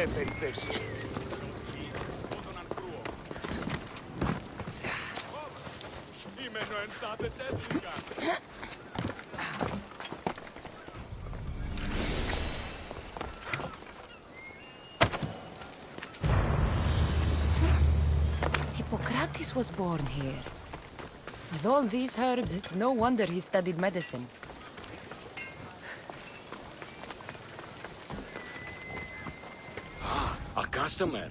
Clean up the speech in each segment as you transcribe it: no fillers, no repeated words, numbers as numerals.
νέες περιπτώσεις. Hippocrates was born here. With all these herbs, it's no wonder he studied medicine. A customer.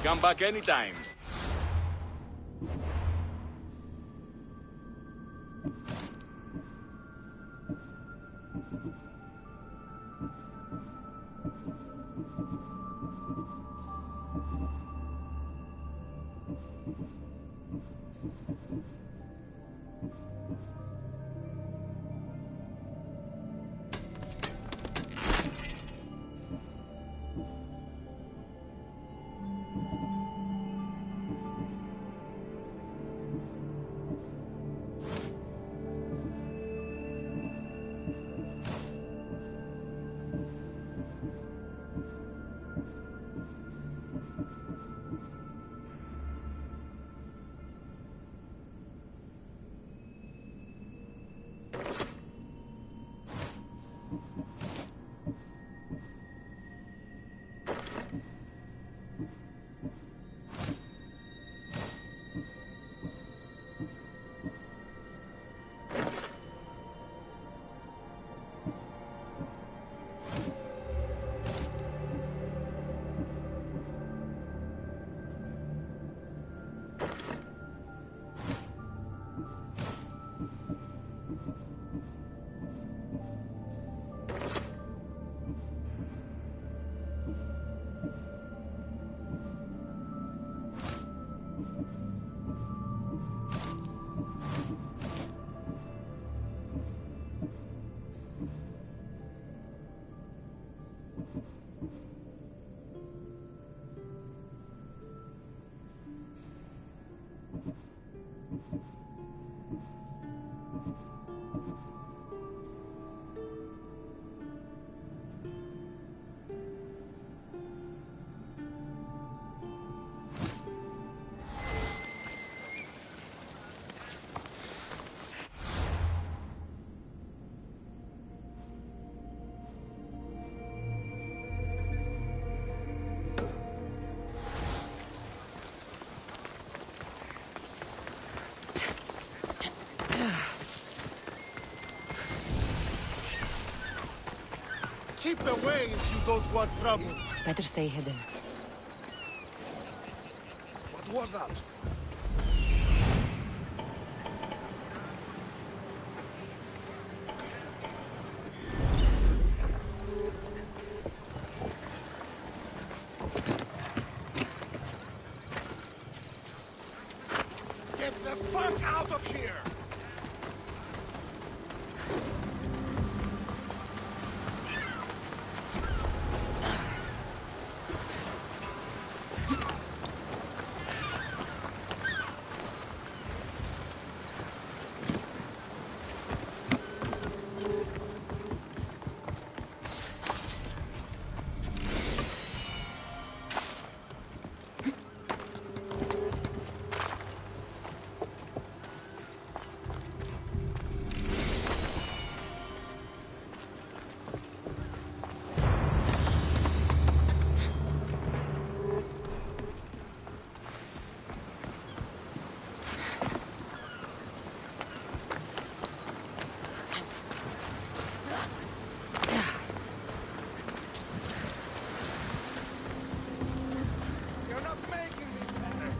Come back anytime. Keep away if you don't want trouble. Better stay hidden. What was that? Get the fuck out of here! You're not making this better.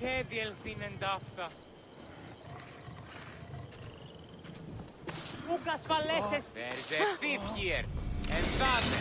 Che διελθύνεν ταύτα. Ούκ ασφαλέσες. There's a thief here. Ενθάτε.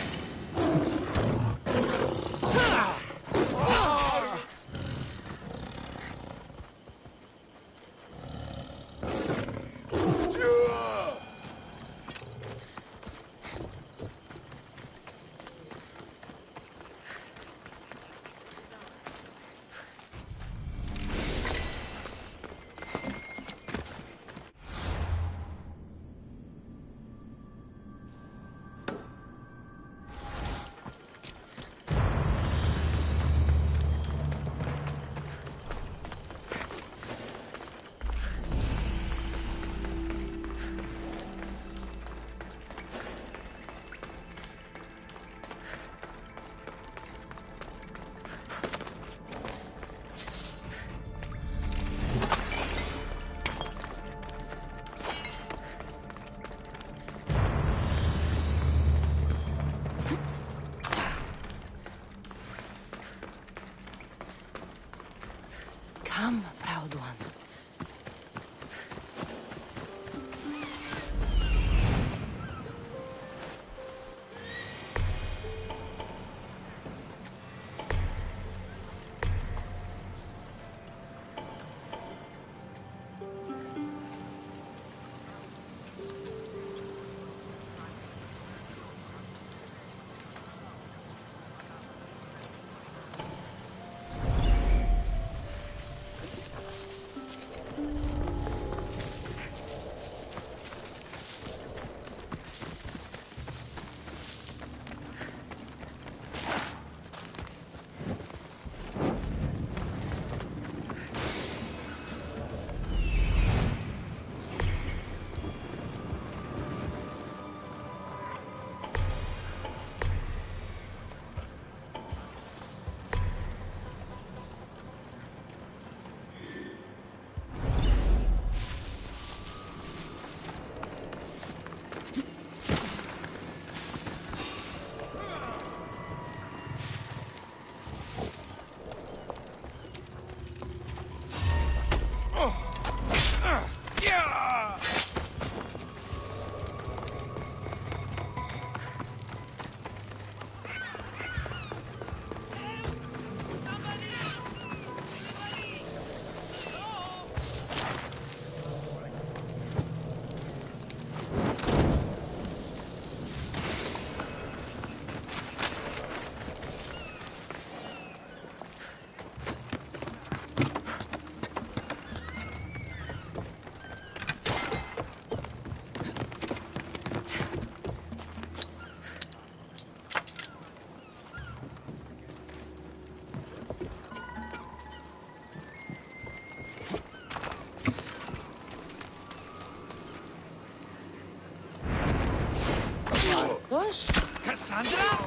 Cassandra?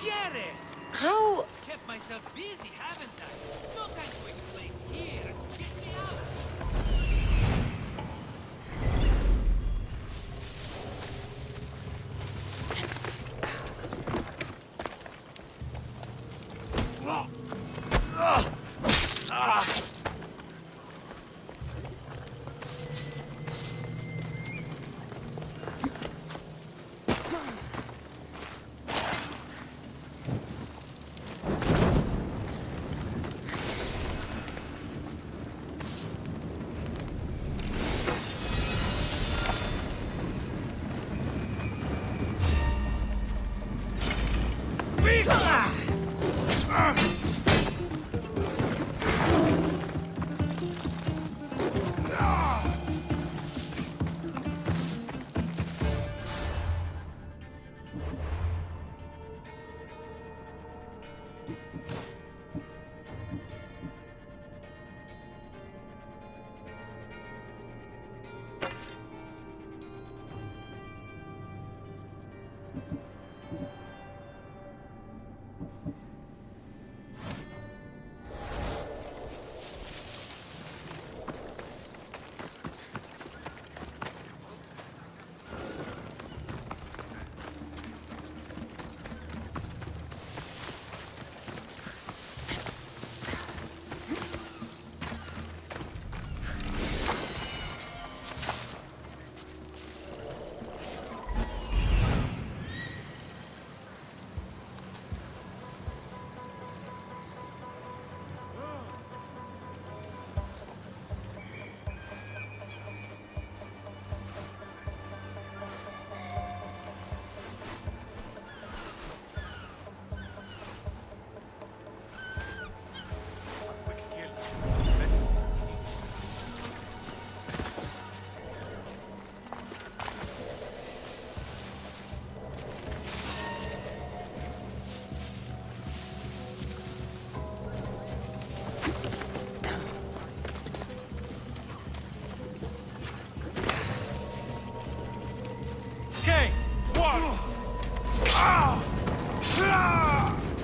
Jerry! How... Kept myself busy, haven't I? No time to explain here. Get me out!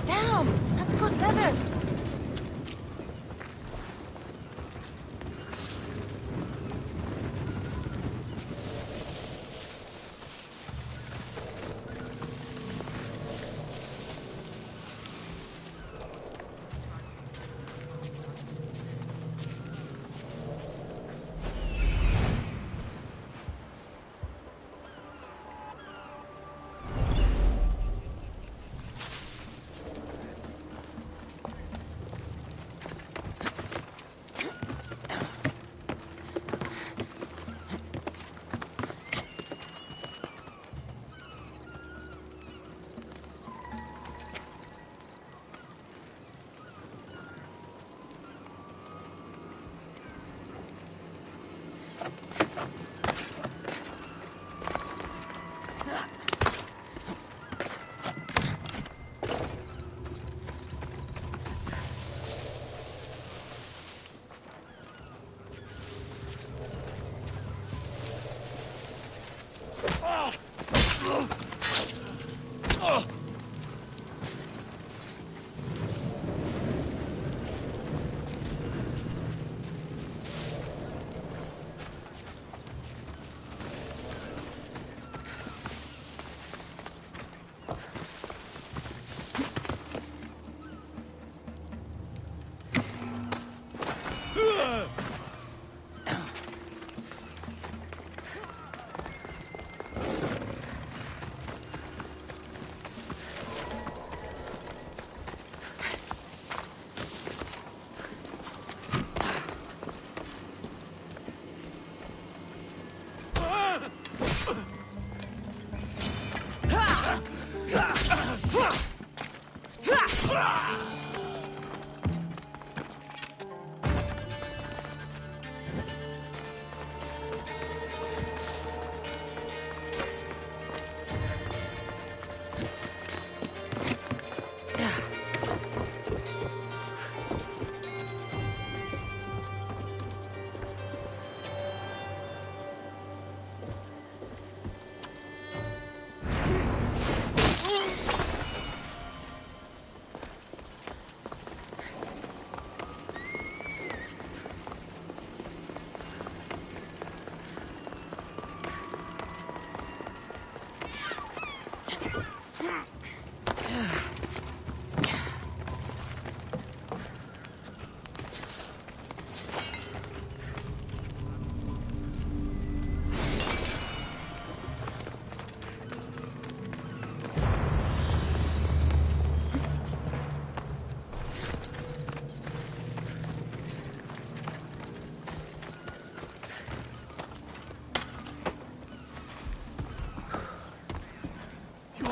Damn! That's good leather!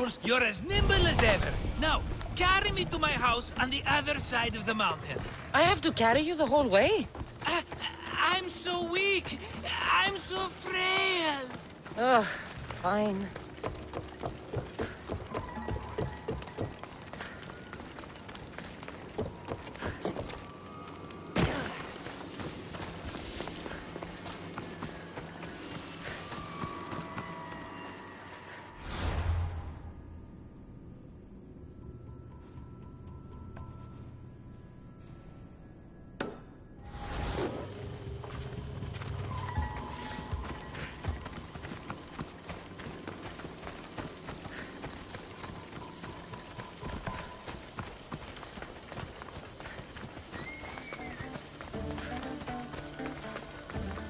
yours? You're as nimble as ever. Now, carry me to my house on the other side of the mountain. I have to carry you the whole way? I'm so weak. I'm so frail. Ugh, fine.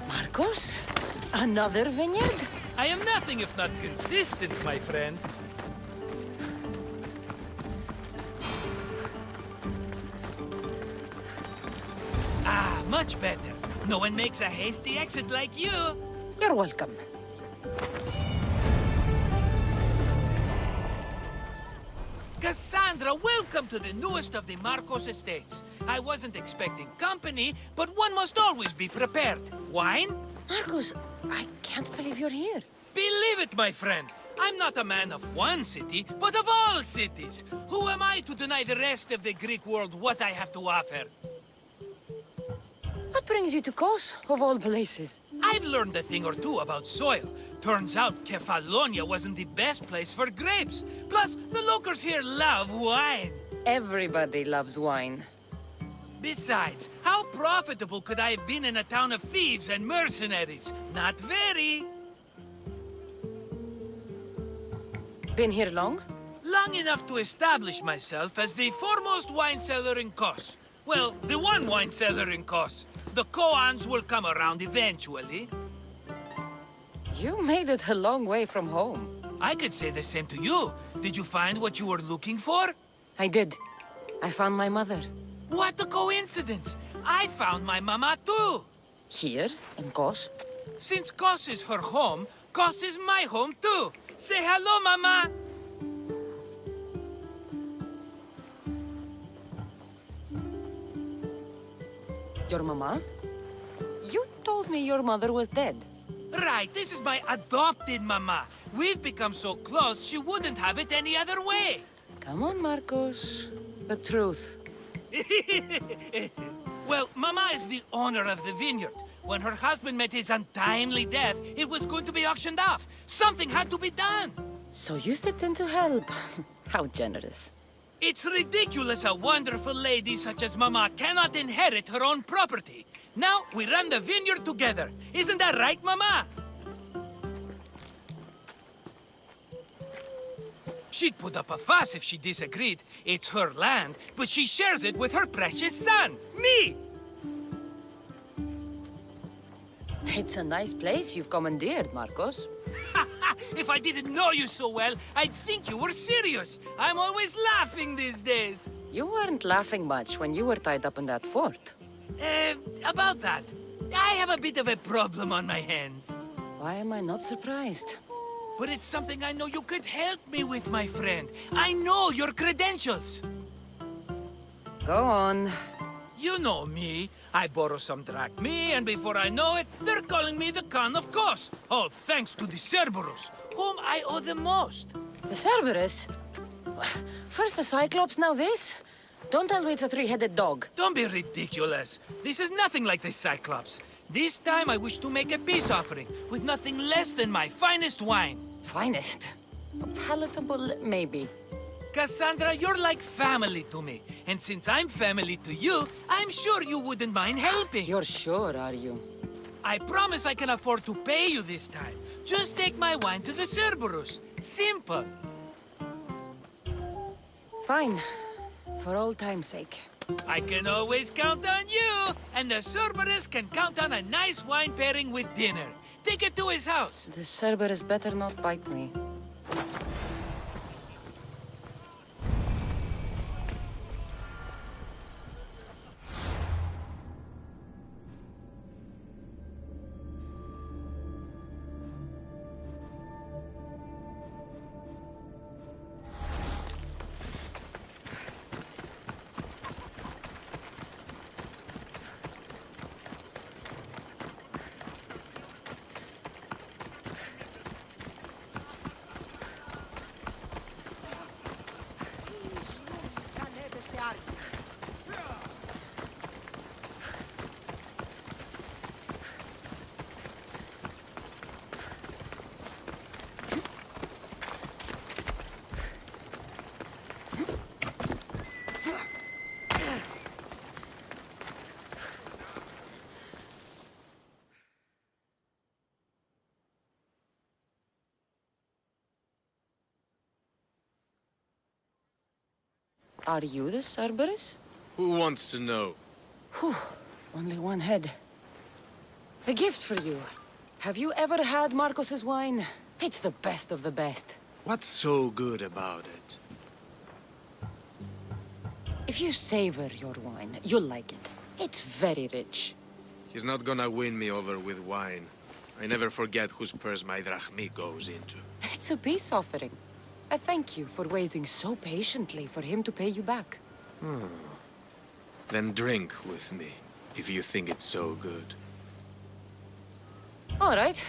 Markos? Another vineyard? I am nothing if not consistent, my friend. Ah, much better. No one makes a hasty exit like you. You're welcome. Cassandra, welcome to the newest of the Markos estates. I wasn't expecting company, but one must always be prepared. Wine? Markos, I can't believe you're here. Believe it, my friend. I'm not a man of one city, but of all cities. Who am I to deny the rest of the Greek world what I have to offer? What brings you to Kos, of all places? I've learned a thing or two about soil. Turns out Kefalonia wasn't the best place for grapes. Plus, the locals here love wine. Everybody loves wine. Besides, how profitable could I have been in a town of thieves and mercenaries? Not very. Been here long? Long enough to establish myself as the foremost wine seller in Kos. Well, the one wine seller in Kos. The koans will come around eventually. You made it a long way from home. I could say the same to you. Did you find what you were looking for? I did. I found my mother. What a coincidence! I found my mama too! Here, in Kos? Since Kos is her home, Kos is my home too! Say hello, mama! Your mama? You told me your mother was dead. Right, this is my adopted mama. We've become so close, she wouldn't have it any other way. Come on, Markos. The truth. Well, mama is the owner of the vineyard. When her husband met his untimely death, it was going to be auctioned off. Something had to be done. So you stepped in to help. How generous. It's ridiculous a wonderful lady such as Mama cannot inherit her own property. Now we run the vineyard together. Isn't that right, Mama? She'd put up a fuss if she disagreed. It's her land, but she shares it with her precious son, me! It's a nice place you've commandeered, Markos. If I didn't know you so well, I'd think you were serious. I'm always laughing these days. You weren't laughing much when you were tied up in that fort. About that, I have a bit of a problem on my hands. Why am I not surprised? But it's something I know you could help me with, my friend. I know your credentials. Go on. You know me. I borrow some drachmae, and before I know it, they're calling me the Khan of Kos. All thanks to the Cerberus, whom I owe the most. The Cerberus? First the Cyclops, now this? Don't tell me it's a three-headed dog. Don't be ridiculous. This is nothing like the Cyclops. This time I wish to make a peace offering with nothing less than my finest wine. Finest? Palatable, maybe. Cassandra, you're like family to me. And since I'm family to you, I'm sure you wouldn't mind helping. You're sure, are you? I promise I can afford to pay you this time. Just take my wine to the Cerberus. Simple. Fine. For old time's sake. I can always count on you. And the Cerberus can count on a nice wine pairing with dinner. Take it to his house. The Cerberus better not bite me. Are you the Cerberus? Who wants to know? Whew, only one head. A gift for you. Have you ever had Markos's wine? It's the best of the best. What's so good about it? If you savor your wine, you'll like it. It's very rich. He's not gonna win me over with wine. I never forget whose purse my drachmi goes into. It's a peace offering. A thank you for waiting so patiently for him to pay you back. Then drink with me, if you think it's so good. All right.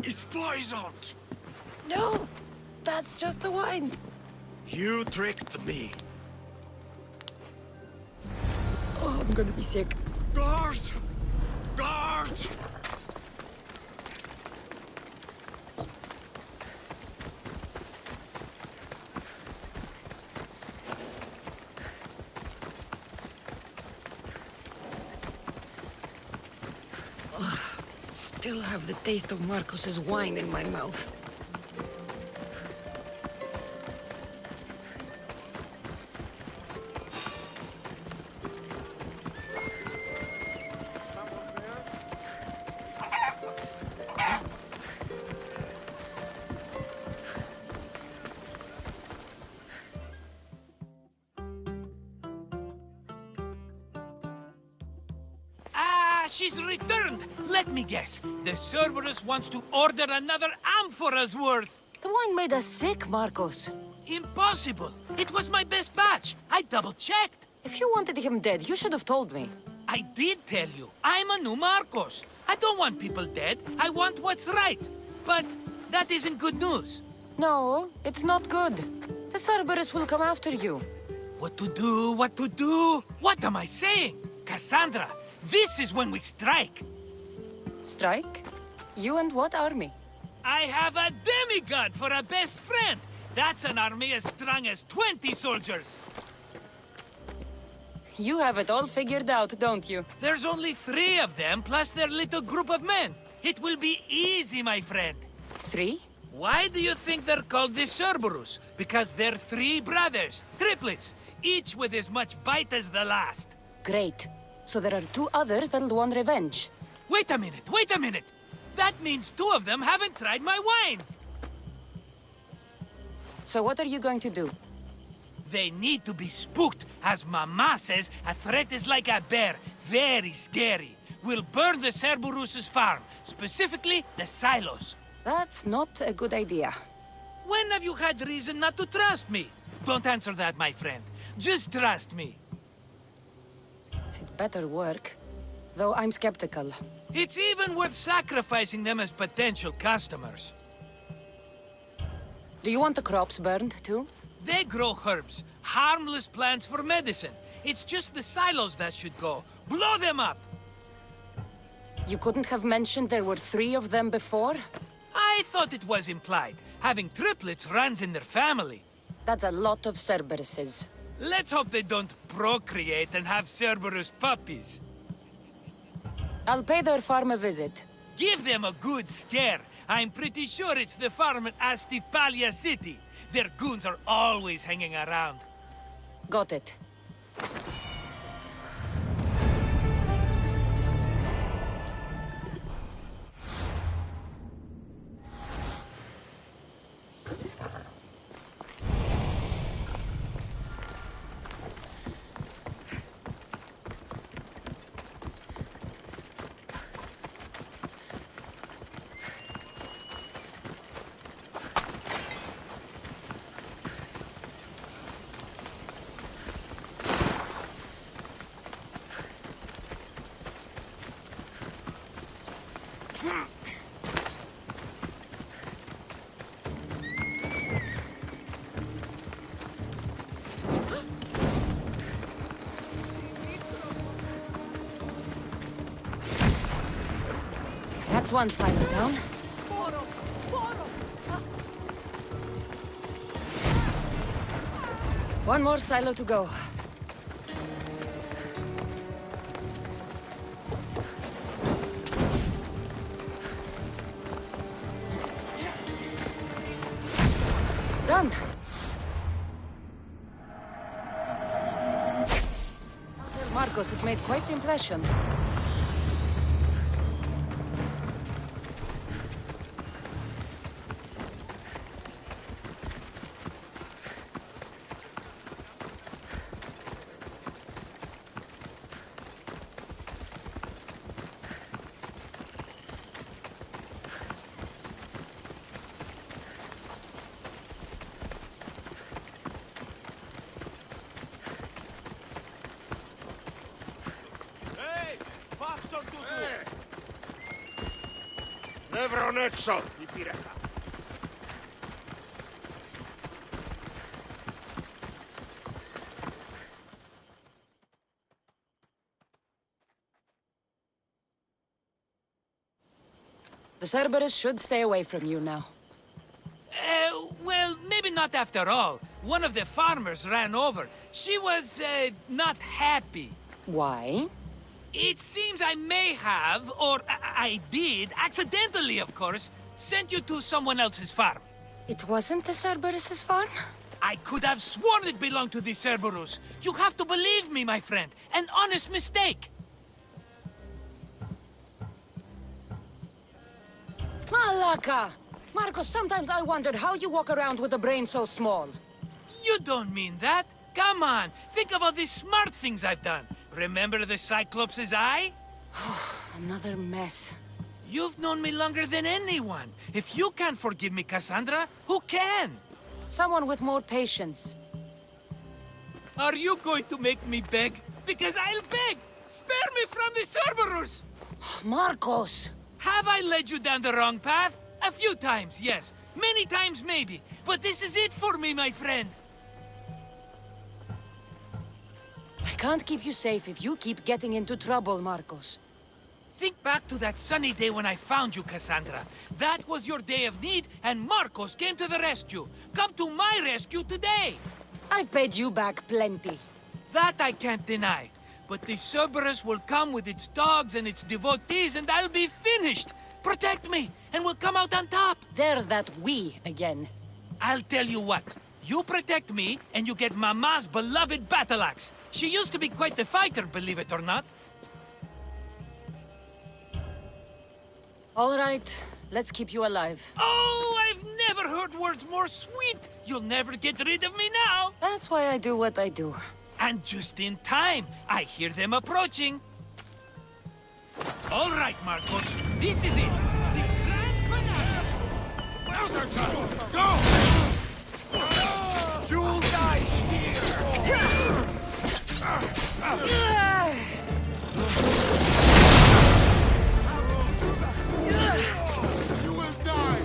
It's poisoned! No, that's just the wine. You tricked me. Oh, I'm gonna be sick. Guard! Guard! Still have the taste of Markos's wine in my mouth. She's returned! Let me guess. The Cerberus wants to order another amphora's worth. The wine made us sick, Markos. Impossible! It was my best batch. I double-checked. If you wanted him dead, you should have told me. I did tell you. I'm a new Markos. I don't want people dead. I want what's right. But that isn't good news. No, it's not good. The Cerberus will come after you. What to do? What to do? What am I saying? Cassandra, this is when we strike. Strike? You and what army? I have a demigod for a best friend. That's an army as strong as 20 soldiers. You have it all figured out, don't you? There's only 3 of them, plus their little group of men. It will be easy, my friend. 3? Why do you think they're called the Cerberus? Because they're 3 brothers, triplets, each with as much bite as the last. Great. So there are 2 others that'll want revenge. Wait a minute, wait a minute! That means 2 of them haven't tried my wine! So what are you going to do? They need to be spooked. As Mama says, a threat is like a bear. Very scary. We'll burn the Cerberus's farm, specifically the silos. That's not a good idea. When have you had reason not to trust me? Don't answer that, my friend. Just trust me. It better work. Though I'm skeptical. It's even worth sacrificing them as potential customers. Do you want the crops burned, too? They grow herbs, harmless plants for medicine. It's just the silos that should go. Blow them up! You couldn't have mentioned there were 3 of them before? I thought it was implied. Having triplets runs in their family. That's a lot of Cerberuses. Let's hope they don't procreate and have Cerberus puppies. I'll pay their farm a visit. Give them a good scare. I'm pretty sure it's the farm at Astipalia City. Their goons are always hanging around. Got it. That's one silo down. One more silo to go. Markos, it made quite the impression. Nevron έξω, η πυρέκα. The Cerberus should stay away from you now. Well, maybe not after all. One of the farmers ran over. She was, not happy. Why? It seems I may have, or I did, accidentally of course, sent you to someone else's farm. It wasn't the Cerberus's farm? I could have sworn it belonged to the Cerberus. You have to believe me, my friend. An honest mistake. Malaka! Markos, sometimes I wondered how you walk around with a brain so small. You don't mean that. Come on, think of all the smart things I've done. Remember the Cyclops' eye? Another mess. You've known me longer than anyone. If you can't forgive me, Cassandra, who can? Someone with more patience. Are you going to make me beg? Because I'll beg! Spare me from the Cerberus! Markos! Have I led you down the wrong path? A few times, yes. Many times, maybe. But this is it for me, my friend. I can't keep you safe if you keep getting into trouble, Markos. Think back to that sunny day when I found you, Cassandra. That was your day of need, and Markos came to the rescue. Come to my rescue today! I've paid you back plenty. That I can't deny. But the Cerberus will come with its dogs and its devotees, and I'll be finished! Protect me, and we'll come out on top! There's that we again. I'll tell you what. You protect me, and you get Mama's beloved battle axe. She used to be quite the fighter, believe it or not. All right, let's keep you alive. Oh, I've never heard words more sweet! You'll never get rid of me now! That's why I do what I do. And just in time, I hear them approaching. All right, Markos, this is it. The grand finale. Now's our time! Go! You'll die here! You will die!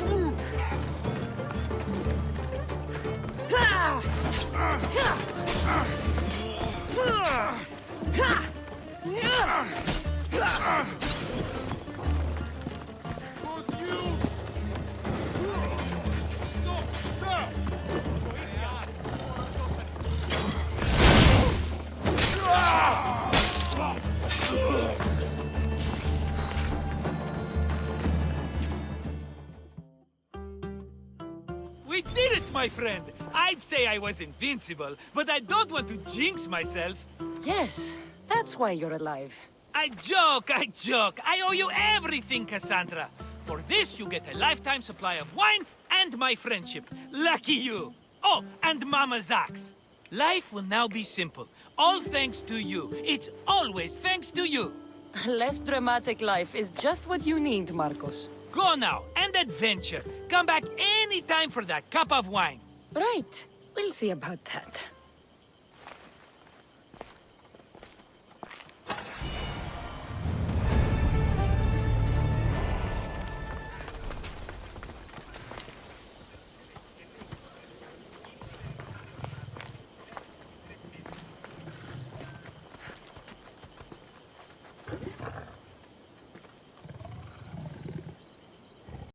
We did it, my friend! I'd say I was invincible, but I don't want to jinx myself. Yes, that's why you're alive. I joke, I joke. I owe you everything, Cassandra. For this, you get a lifetime supply of wine and my friendship. Lucky you. Oh, and Mama's axe. Life will now be simple. All thanks to you. It's always thanks to you. A less dramatic life is just what you need, Markos. Go now, and adventure. Come back anytime for that cup of wine. Right. We'll see about that.